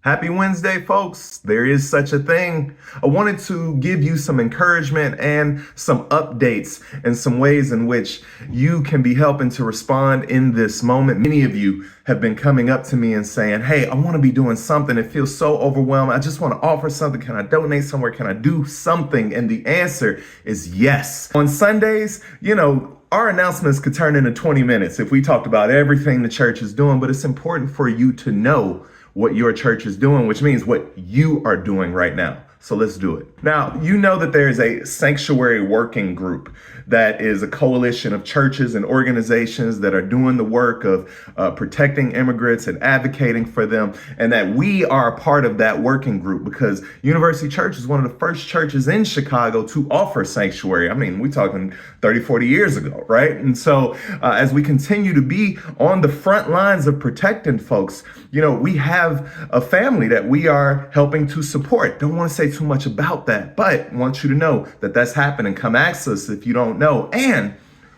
Happy Wednesday, folks. There is such a thing. I wanted to give you some encouragement and some updates and some ways in which you can be helping to respond in this moment. Many of you have been coming up to me and saying, hey, I want to be doing something. It feels so overwhelmed. I just want to offer something. Can I donate somewhere? Can I do something? And the answer is yes. On Sundays, our announcements could turn into 20 minutes if we talked about everything the church is doing, but it's important for you to know what your church is doing, which means what you are doing right now. So let's do it. Now, you know that there is a sanctuary working group that is a coalition of churches and organizations that are doing the work of protecting immigrants and advocating for them, and that we are a part of that working group because University Church is one of the first churches in Chicago to offer sanctuary. I mean, we're talking 30, 40 years ago, right? And so as we continue to be on the front lines of protecting folks, we have a family that we are helping to support. Don't want to say too much about that, but want you to know that that's happening. Come ask us if you don't know. And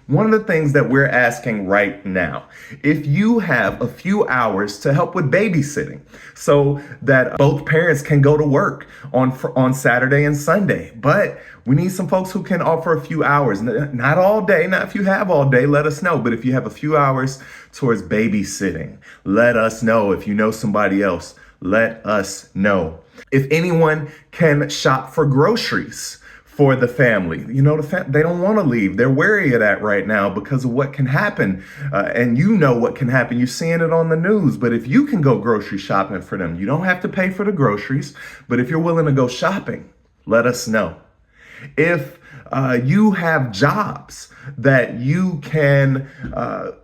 one of the things that we're asking right now, if you have a few hours to help with babysitting so that both parents can go to work on Saturday and Sunday, but we need some folks who can offer a few hours, not all day, not if you have all day, let us know. But if you have a few hours towards babysitting, let us know. If you know somebody else, let us know. If anyone can shop for groceries for the family, they don't want to leave. They're wary of that right now because of what can happen. And what can happen. You're seeing it on the news. But if you can go grocery shopping for them, you don't have to pay for the groceries. But if you're willing to go shopping, let us know. If you have jobs that you can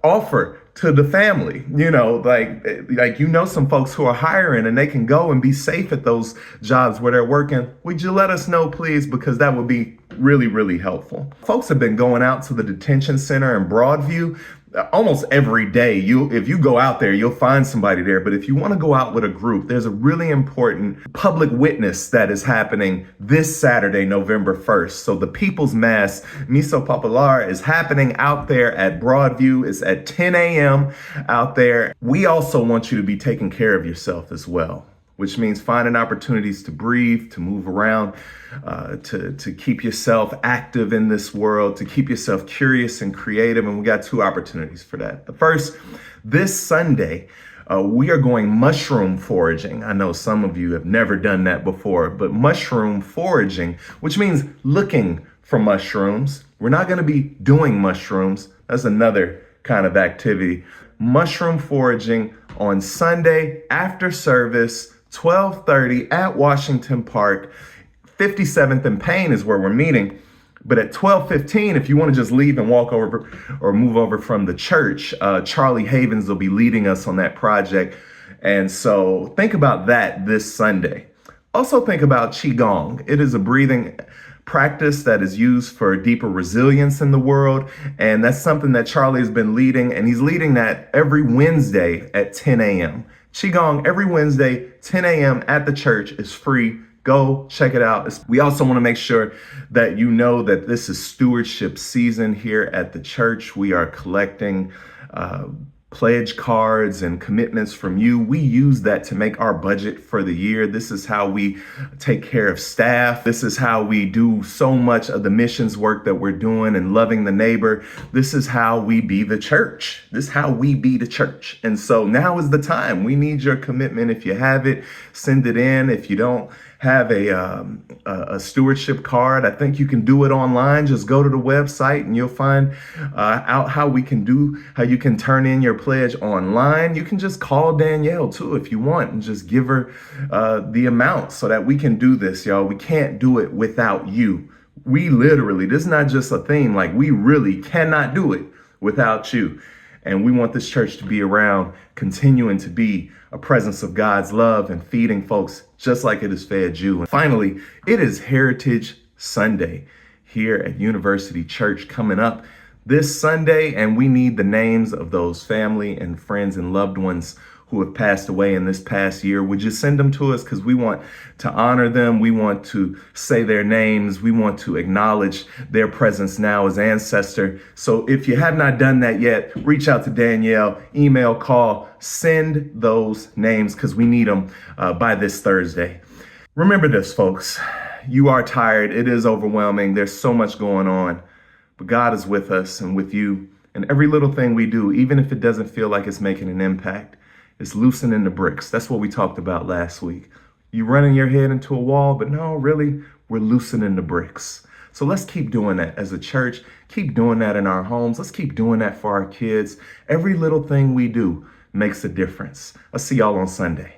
offer to the family, some folks who are hiring and they can go and be safe at those jobs where they're working, would you let us know, please? Because that would be really, really helpful. Folks have been going out to the detention center in Broadview almost every day. If you go out there, you'll find somebody there. But if you want to go out with a group, there's a really important public witness that is happening this Saturday, November 1st. So the People's Mass, Misa Popular, is happening out there at Broadview. It's at 10 a.m. out there. We also want you to be taking care of yourself as well, which means finding opportunities to breathe, to move around, to keep yourself active in this world, to keep yourself curious and creative. And we got two opportunities for that. The first, this Sunday, we are going mushroom foraging. I know some of you have never done that before, but mushroom foraging, which means looking for mushrooms. We're not going to be doing mushrooms. That's another kind of activity. Mushroom foraging on Sunday after service, 12:30 at Washington Park. 57th and Payne is where we're meeting. But at 12:15, if you want to just leave and walk over or move over from the church, Charlie Havens will be leading us on that project. And so think about that this Sunday. Also think about Qigong. It is a breathing practice that is used for deeper resilience in the world. And that's something that Charlie has been leading. And he's leading that every Wednesday at 10 a.m. Qigong every Wednesday, 10 a.m. at the church is free. Go check it out. We also want to make sure that you know that this is stewardship season here at the church. We are collecting pledge cards and commitments from you. We use that to make our budget for the year. This is how we take care of staff. This is how we do so much of the missions work that we're doing and loving the neighbor. This is how we be the church. This is how we be the church. And so now is the time. We need your commitment. If you have it, send it in. If you don't have a stewardship card, I think you can do it online. Just go to the website and you'll find out how you can turn in your pledge online. You can just call Danielle too if you want and just give her the amount so that we can do this, y'all. We can't do it without you. We literally, this is not just a theme, like we really cannot do it without you. And we want this church to be around, continuing to be a presence of God's love and feeding folks just like it has fed you. And finally, it is Heritage Sunday here at University Church coming up this Sunday, and we need the names of those family and friends and loved ones who have passed away in this past year. Would you send them to us? Because we want to honor them. We want to say their names. We want to acknowledge their presence now as ancestor. So if you have not done that yet, reach out to Danielle, email, call, send those names because we need them by this Thursday. Remember this, folks. You are tired. It is overwhelming. There's so much going on. But God is with us and with you. And every little thing we do, even if it doesn't feel like it's making an impact, it's loosening the bricks. That's what we talked about last week. You running your head into a wall, but no, really, we're loosening the bricks. So let's keep doing that as a church. Keep doing that in our homes. Let's keep doing that for our kids. Every little thing we do makes a difference. I'll see y'all on Sunday.